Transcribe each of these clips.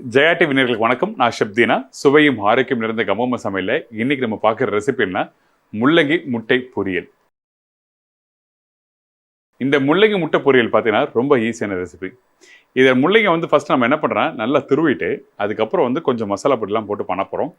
Jaya TV நேயர்களுக்கு வணக்கம். நான் Dheena. சுவையும் ஆரோக்கியம் நிறைந்த கமா கமா சமையல்ல இன்னைக்கு நம்ம பார்க்குற ரெசிபி என்ன? முள்ளங்கி முட்டை பொரியல். இந்த முள்ளங்கி முட்டை பொரியல் பார்த்தீங்கன்னா ரொம்ப ஈஸியான ரெசிபி. இதை முள்ளங்கி ஃபர்ஸ்ட் நம்ம என்ன பண்ணுறோம், நல்லா துருவிட்டு அதுக்கப்புறம் கொஞ்சம் மசாலா பொடிலாம் போட்டு பண்ண போகிறோம்.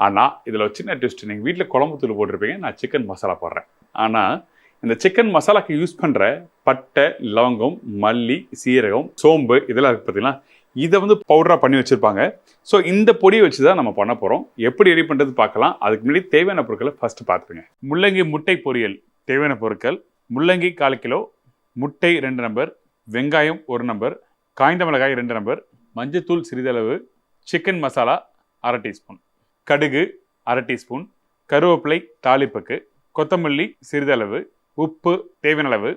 ஆனால் இதில் ஒரு சின்ன ட்விஸ்ட். நீங்கள் வீட்டில் குழம்பு தூள் போட்டிருப்பீங்க, நான் சிக்கன் மசாலா போடுறேன். ஆனால் இந்த சிக்கன் மசாலாக்கு யூஸ் பண்ணுற பட்டை, லவங்கம், மல்லி, சீரகம், சோம்பு இதெல்லாம் இருக்குது பார்த்தீங்களா, இதை பவுடராக பண்ணி வச்சுருப்பாங்க. ஸோ இந்த பொடியை வச்சு தான் நம்ம பண்ண போகிறோம். எப்படி ரெடி பண்ணுறது பார்க்கலாம். அதுக்கு முன்னாடி தேவையான பொருட்களை ஃபஸ்ட்டு பார்த்துருங்க. முள்ளங்கி முட்டை பொரியல் தேவையான பொருட்கள்: முள்ளங்கி 1/4 கிலோ, முட்டை 2 நம்பர், வெங்காயம் 1 நம்பர், காய்ந்த மிளகாய் 2 நம்பர், மஞ்சத்தூள் சிறிதளவு, சிக்கன் மசாலா 1/2 டீஸ்பூன், கடுகு 1/2 டீஸ்பூன், கருவேப்பிலை தாளிப்புக்கு, கொத்தமல்லி சிறிதளவு, உப்பு தேவையான அளவு,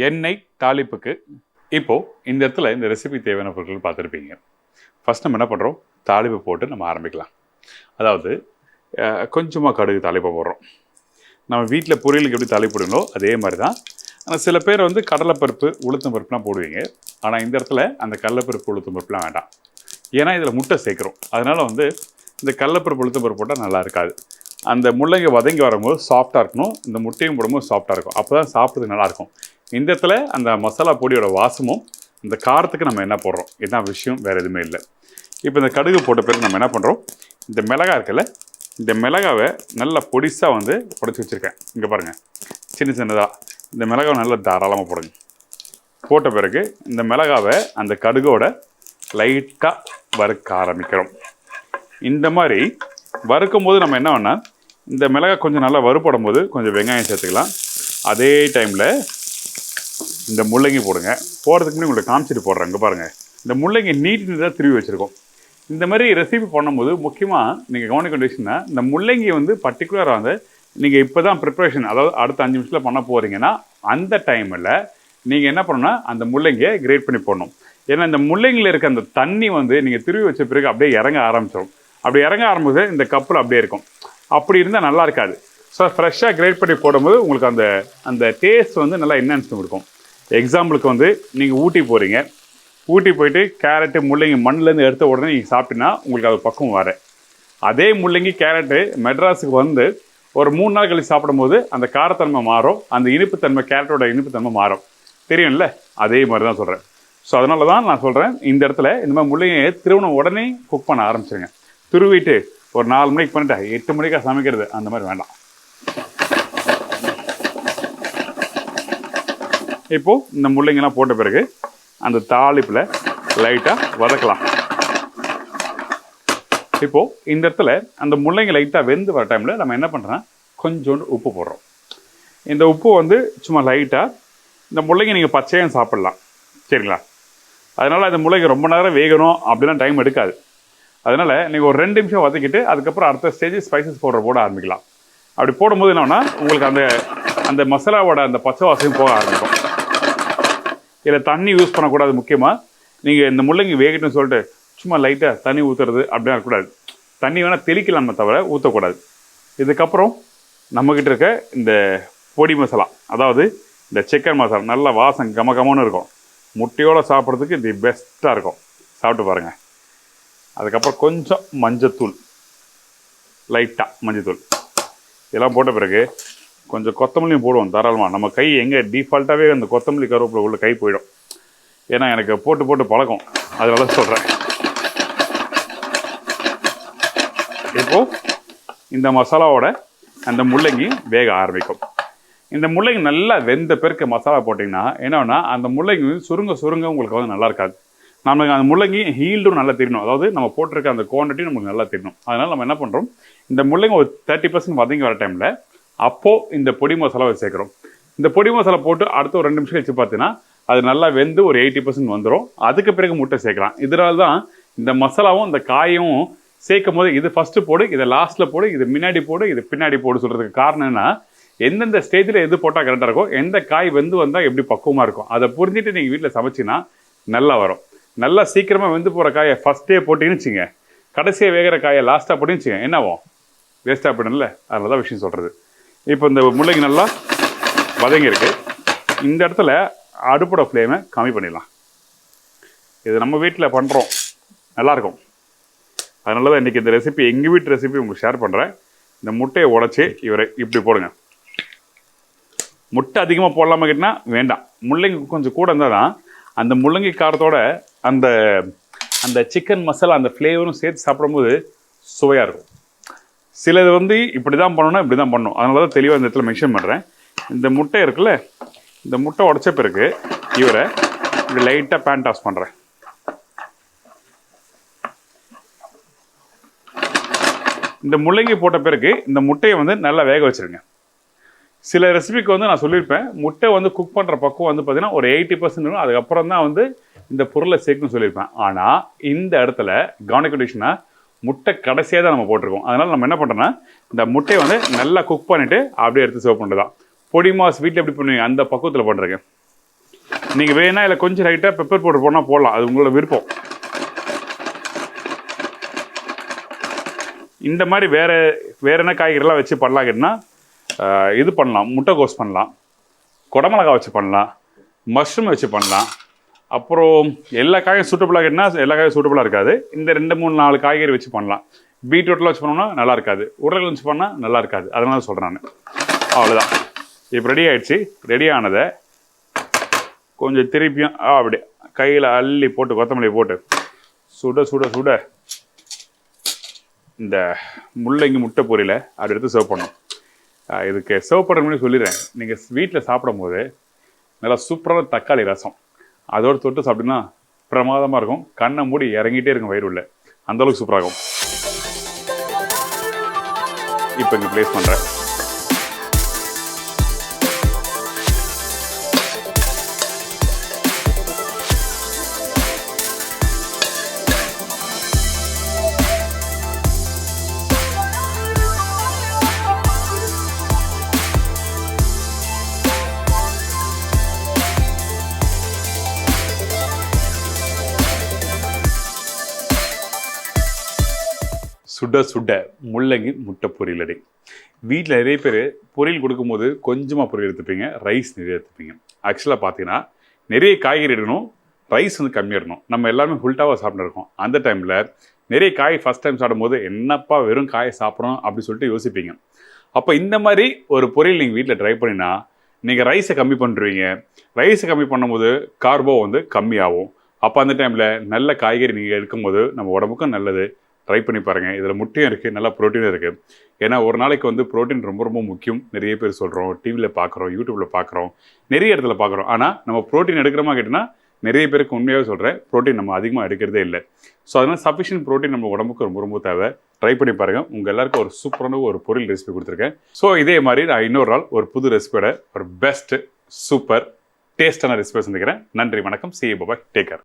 எண்ணெய் தாளிப்புக்கு. இப்போது இந்த இடத்துல இந்த ரெசிபி தேவையான பொருட்கள் பார்த்துருப்பீங்க. ஃபஸ்ட் நம்ம என்ன பண்ணுறோம், தாளிப்பு போட்டு நம்ம ஆரம்பிக்கலாம். அதாவது கொஞ்சமாக கடுகு தாளிப்பை போடுறோம். நம்ம வீட்டில் பொரியலுக்கு எப்படி தாளிப்பு போடுங்களோ அதே மாதிரி தான். ஆனால் சில பேர் கடலைப்பருப்பு, உளுத்தம் பருப்புலாம் போடுவீங்க. ஆனால் இந்த இடத்துல அந்த கடலைப்பருப்பு, உளுத்தம் பருப்புலாம் வேண்டாம். ஏன்னா இதில் முட்டை சேர்க்குறோம். அதனால் இந்த கடலைப்பருப்பு, உளுத்தம் பருப்பு போட்டால் நல்லா இருக்காது. அந்த முள்ளங்கி வதங்கி வரும்போது சாஃப்டாக இருக்கணும். இந்த முட்டையும் போடும்போது சாஃப்டாக இருக்கும். அப்போ தான் சாப்பிட்றதுக்கு நல்லாயிருக்கும். இந்த இடத்துல அந்த மசாலா பொடியோட வாசமும் இந்த காரத்துக்கு நம்ம என்ன போடுறோம், என்ன விஷயம் வேறு எதுவுமே இல்லை. இப்போ இந்த கடுகு போட்ட பிறகு நம்ம என்ன பண்ணுறோம், இந்த மிளகாய் இருக்குல்ல, இந்த மிளகாவை நல்லா பொடிசாக உடச்சி வச்சுருக்கேன். இங்கே பாருங்கள், சின்ன சின்னதாக இந்த மிளகாவை நல்லா தாராளமாக போடுங்க. போட்ட பிறகு இந்த மிளகாவை அந்த கடுகோட லைட்டாக வறுக்க ஆரம்பிக்கிறோம். இந்த மாதிரி வறுக்கும் போது நம்ம என்ன பண்ணால், இந்த மிளகாய் கொஞ்சம் நல்லா வறுப்படும் போது கொஞ்சம் வெங்காயம் சேர்த்துக்கலாம். அதே டைமில் இந்த முள்ளங்கி போடுங்க. போடுறதுக்கு முன்னாடி உங்களுக்கு காமிச்சிட்டு போடுறேன். இங்கே பாருங்கள், இந்த முள்ளங்கி நீட்டு தான் திருவி வச்சுருக்கோம். இந்த மாதிரி ரெசிபி பண்ணும்போது முக்கியமாக நீங்கள் கவனிக்க வேண்டியதுன்னா, இந்த முள்ளங்கி பர்டிகுலராக நீங்கள் இப்போ தான் ப்ரிப்ரேஷன், அதாவது அடுத்த 5 நிமிஷத்தில் பண்ண போகிறீங்கன்னா அந்த டைமில் நீங்கள் என்ன பண்ணணும்னா அந்த முள்ளங்கியை கிரேட் பண்ணி போடணும். ஏன்னா இந்த முள்ளங்கியில் இருக்க அந்த தண்ணி நீங்கள் திருவி வச்ச பிறகு அப்படியே இறங்க ஆரம்பிச்சிடும். அப்படி இறங்க ஆரம்பிச்சு இந்த கப்பில் அப்படியே இருக்கும். அப்படி இருந்தால் நல்லா இருக்காது. ஸோ ஃப்ரெஷ்ஷாக கிரேட் பண்ணி போடும்போது உங்களுக்கு அந்த டேஸ்ட் நல்லா என்ஹான்ஸ் இருக்கும். எக்ஸாம்பிளுக்கு நீங்கள் ஊட்டி போகிறீங்க. ஊட்டி போயிட்டு கேரட்டு, முள்ளங்கி மண்ணிலேருந்து எடுத்த உடனே நீங்கள் சாப்பிட்டீங்கன்னா உங்களுக்கு அது பக்கம் வர. அதே முள்ளங்கி, கேரட்டு மெட்ராஸுக்கு ஒரு 3 நாள் கழிச்சு சாப்பிடும்போது அந்த காரத்தன்மை மாறும், அந்த இனிப்புத்தன்மை, கேரட்டோட இனிப்புத்தன்மை மாறும். தெரியும்ல, அதே மாதிரி தான் சொல்கிறேன். ஸோ அதனால தான் நான் சொல்கிறேன், இந்த இடத்துல இந்த மாதிரி முள்ளங்கியை திருவண்ண உடனே குக் பண்ண ஆரம்பிச்சிருங்க. துருவிட்டு ஒரு 4 மணிக்கு பண்ணிட்டு 8 மணிக்காக சமைக்கிறது அந்த மாதிரி வேண்டாம். இப்போது இந்த முள்ளங்கிலாம் போட்ட பிறகு அந்த தாளிப்பில் லைட்டாக வதக்கலாம். இப்போது இந்த இடத்துல அந்த முள்ளங்கி லைட்டாக வெந்து வர டைமில் நம்ம என்ன பண்ணுறோன்னா கொஞ்சோண்டு உப்பு போடுறோம். இந்த உப்பு சும்மா லைட்டாக, இந்த முள்ளங்கி நீங்கள் பச்சையாக சாப்பிட்லாம், சரிங்களா? அதனால் அந்த முள்ளங்கி ரொம்ப நேரம் வேகணும் அப்படிலாம் டைம் எடுக்காது. அதனால் நீங்கள் ஒரு 2 நிமிஷம் வதக்கிட்டு அதுக்கப்புறம் அடுத்த ஸ்டேஜ் ஸ்பைசஸ் பவுடர் போட ஆரம்பிக்கலாம். அப்படி போடும்போது என்னன்னா உங்களுக்கு அந்த மசாலாவோட அந்த பச்சை வாசனையும் போக ஆரம்பிக்கும். இதில் தண்ணி யூஸ் பண்ணக்கூடாது. முக்கியமாக நீங்கள் இந்த முள்ளங்கி வேகட்டும்னு சொல்லிட்டு சும்மா லைட்டாக தண்ணி ஊற்றுறது அப்படிலாம் இருக்கக்கூடாது. தண்ணி வேணால் தெளிக்கலாமே தவிர ஊற்றக்கூடாது. இதுக்கப்புறம் நம்மக்கிட்ட இருக்க இந்த பொடி மசாலா, அதாவது இந்த சிக்கன் மசாலா, நல்ல வாசம் கம கமன்னு இருக்கும். முட்டையோடு சாப்பிட்றதுக்கு இது பெஸ்ட்டாக இருக்கும். சாப்பிட்டு பாருங்கள். அதுக்கப்புறம் கொஞ்சம் மஞ்சத்தூள், லைட்டாக மஞ்சத்தூள் இதெல்லாம் போட்ட பிறகு கொஞ்சம் கொத்தமல்லியும் போடுவோம் தாராளமாக. நம்ம கை எங்கே டிஃபால்ட்டாகவே அந்த கொத்தமல்லி கருவேப்பிலை உள்ள கை போயிடும். ஏன்னா எனக்கு போட்டு போட்டு பழக்கம், அதனால சொல்கிறேன். இப்போது இந்த மசாலாவோட அந்த முள்ளங்கி வேக ஆரம்பிக்கும். இந்த முள்ளங்கி நல்லா வெந்த பிறகு மசாலா போட்டிங்கன்னா என்னன்னா அந்த முள்ளங்கி சுருங்க சுருங்க உங்களுக்கு நல்லா இருக்காது. நமக்கு அந்த முள்ளங்கி ஹீல்டும் நல்லா தெரியணும். அதாவது நம்ம போட்டிருக்க அந்த குவான்டிட்டி நமக்கு நல்லா தெரியணும். அதனால் நம்ம என்ன பண்ணுறோம், இந்த முள்ளங்கி ஒரு 30% வதங்கி வர டைமில் அப்போது இந்த பொடி மசாலாவை சேர்க்குறோம். இந்த பொடி மசாலா போட்டு அடுத்த ஒரு 2 நிமிஷம் கழிச்சு பார்த்தீங்கன்னா அது நல்லா வெந்து ஒரு 80% வந்துடும். அதுக்கு பிறகு முட்டை சேர்க்கலாம். இதனால தான் இந்த மசாலாவும் இந்த காயும் சேர்க்கும் போது இது ஃபஸ்ட்டு போடு, இதை லாஸ்ட்டில் போடு, இது முன்னாடி போடு, இது பின்னாடி போடு சொல்கிறதுக்கு காரணம் என்ன, எந்தெந்த ஸ்டேஜில் எது போட்டால் கரெக்டாக இருக்கும், எந்த காய் வெந்து வந்தால் எப்படி பக்குவமாக இருக்கும், அதை புரிஞ்சுட்டு நீங்கள் வீட்டில் சமைச்சிங்கன்னா நல்லா வரும். நல்லா சீக்கிரமாக வெந்து போகிற காயை ஃபஸ்ட்டே போட்டிங்கன்னு வச்சுங்க, கடைசியாக வேகிற காயை லாஸ்ட்டாக போட்டின்னு வச்சுங்க, என்ன ஆகும், வேஸ்ட்டாக போயிடும்ல. அதனால தான் விஷயம் சொல்கிறது. இப்போ இந்த முள்ளங்கி நல்லா வதங்கியிருக்கு. இந்த இடத்துல அடுப்போட ஃப்ளேமை கம்மி பண்ணிடலாம். இது நம்ம வீட்டில் பண்ணுறோம், நல்லாயிருக்கும். அதனால தான் இன்றைக்கி இந்த ரெசிபி எங்கள் வீட்டு ரெசிபி உங்களுக்கு ஷேர் பண்ணுறேன். இந்த முட்டையை உடச்சி இவரை இப்படி போடுங்க. முட்டை அதிகமாக போடலாமா கேட்டினா வேண்டாம். முள்ளங்கி கொஞ்சம் கூட இருந்தால் தான் அந்த முள்ளங்கி காரத்தோட அந்த அந்த சிக்கன் மசாலா அந்த ஃப்ளேவரும் சேர்த்து சாப்பிடும்போது சுவையாக இருக்கும். சிலது வந்து இப்படி தான் பண்ணணும்னா இப்படி தான் பண்ணணும். அதனால தான் தெளிவாக இந்த இடத்துல மென்ஷன் பண்ணுறேன். இந்த முட்டை இருக்குல்ல, இந்த முட்டை உடச்ச பிறகு இவரை இப்படி லைட்டாக பேன் டாஸ் பண்ணுறேன். இந்த முள்ளங்கி போட்ட பிறகு இந்த முட்டையை வந்து நல்லா வேக வச்சுருங்க. சில ரெசிபிக்கு வந்து நான் சொல்லியிருப்பேன், முட்டை வந்து குக் பண்ணுற பக்கம் வந்து பார்த்தீங்கன்னா ஒரு 80% இருக்கும். அதுக்கப்புறம் தான் வந்து இந்த பொருளை சேர்க்கணும்னு சொல்லியிருப்பேன். ஆனால் இந்த இடத்துல கவனிக்க வேண்டிய முட்டை கடைசியாக தான் நம்ம போட்டிருக்கோம். அதனால் நம்ம என்ன பண்ணுறோன்னா இந்த முட்டையை வந்து நல்லா குக் பண்ணிவிட்டு அப்படியே எடுத்து சர்வ் பண்ணுறது தான். பொடி மாஸ் வீட்டில் எப்படி பண்ணுவீங்க அந்த பக்குவத்தில் பண்ணுறேன். நீங்கள் வேணால் இல்லை கொஞ்சம் லைட்டாக பெப்பர் பவுடர் போனால் போடலாம், அது உங்களோட விருப்பம். இந்த மாதிரி வேறு என்ன காய்கறிலாம் வச்சு பண்ணலாம் கேட்டினா இது பண்ணலாம். முட்டைக்கோஸ் பண்ணலாம், குடமிளகா வச்சு பண்ணலாம், மஷ்ரூம் வச்சு பண்ணலாம். அப்புறம் எல்லா காயும் சூட்டபுளாக கேட்டினா எல்லா காயும் சூட்டபுளாக இருக்காது. இந்த 2, 3, 4 காய்கறி வச்சு பண்ணலாம். பீட்ரூட்டில் வச்சு பண்ணோம்னா நல்லா இருக்காது, உருளைகள் வச்சு பண்ணால் நல்லா இருக்காது. அதனால சொல்கிறேன் நான். அவ்வளோதான். இப்போ ரெடி ஆகிடுச்சு. ரெடி ஆனதை கொஞ்சம் திருப்பியும் அப்படி கையில் அள்ளி போட்டு கொத்தமல்லி போட்டு சுட சுட சுட இந்த முள்ளங்கி முட்டை பொரியலை அப்படி எடுத்து சர்வ் பண்ணணும். இதுக்கு சர்வ் பண்ணுறதுன்னு சொல்லிடுறேன். நீங்கள் வீட்டில் சாப்பிடும் போது நல்லா சூப்பரான தக்காளி ரசம் அதோடு தொட்டு சாப்பிட்டீங்கன்னா பிரமாதமாக இருக்கும். கண்ணை மூடி இறங்கிட்டே இருக்கும் வயிறு உள்ள, அந்தளவுக்கு சூப்பராகும். இப்போ இங்கே ப்ளேஸ் பண்ணுறேன். சுட சுட முள்ளங்கி முட்டை பொரியல் ரெடி. வீட்டில் நிறைய பேர் பொரியல் கொடுக்கும்போது கொஞ்சமாக பொரியல் எடுத்துப்பீங்க, ரைஸ் நிறைய எடுத்துப்பீங்க. ஆக்சுவலாக பார்த்தீங்கன்னா நிறைய காய்கறி எடுக்கணும், ரைஸ் வந்து கம்மியாக இருக்கணும். நம்ம எல்லாருமே ஃபுல்டாவாக சாப்பிட்ருக்கோம். அந்த டைமில் நிறைய காய் ஃபஸ்ட் டைம் சாப்பிடும்போது என்னப்பா வெறும் காயை சாப்பிட்றோம் அப்படின்னு சொல்லிட்டு யோசிப்பீங்க. அப்போ இந்த மாதிரி ஒரு பொரியல் நீங்கள் வீட்டில் ட்ரை பண்ணினா நீங்கள் ரைஸை கம்மி பண்ணுறீங்க. ரைஸை கம்மி பண்ணும்போது கார்போ வந்து கம்மியாகும். அப்போ அந்த டைமில் நல்ல காய்கறி நீங்கள் எடுக்கும்போது நம்ம உடம்புக்கும் நல்லது. ட்ரை பண்ணி பாருங்கள். இதில் முட்டையும் இருக்குது, நல்லா ப்ரோட்டீனும் இருக்குது. ஏன்னா ஒரு நாளைக்கு வந்து ப்ரோட்டீன் ரொம்ப ரொம்ப முக்கியம். நிறைய பேர் சொல்கிறோம், டிவியில் பார்க்குறோம், யூடியூப்பில் பார்க்குறோம், நிறைய இடத்துல பார்க்குறோம். ஆனால் நம்ம ப்ரோட்டீன் எடுக்கிறோமா கேட்டிங்கன்னா நிறைய பேருக்கு உண்மையாகவே சொல்கிறேன், ப்ரோட்டீன் நம்ம அதிகமாக எடுக்கிறதே இல்லை. ஸோ அதனால் சஃபிஷியன்ட் ப்ரோட்டீன் நம்ம உடம்புக்கு ரொம்ப ரொம்ப தேவை. ட்ரை பண்ணி பாருங்கள். உங்கள் எல்லாருக்கும் ஒரு சூப்பரான ஒரு பொரியல் ரெசிபி கொடுத்துருக்கேன். ஸோ இதே மாதிரி நான் இன்னொரு நாள் ஒரு புது ரெசிபியோட ஒரு பெஸ்ட்டு சூப்பர் டேஸ்டான ரெசிபி சந்திக்கிறேன். நன்றி, வணக்கம். See you, bye-bye. Take care.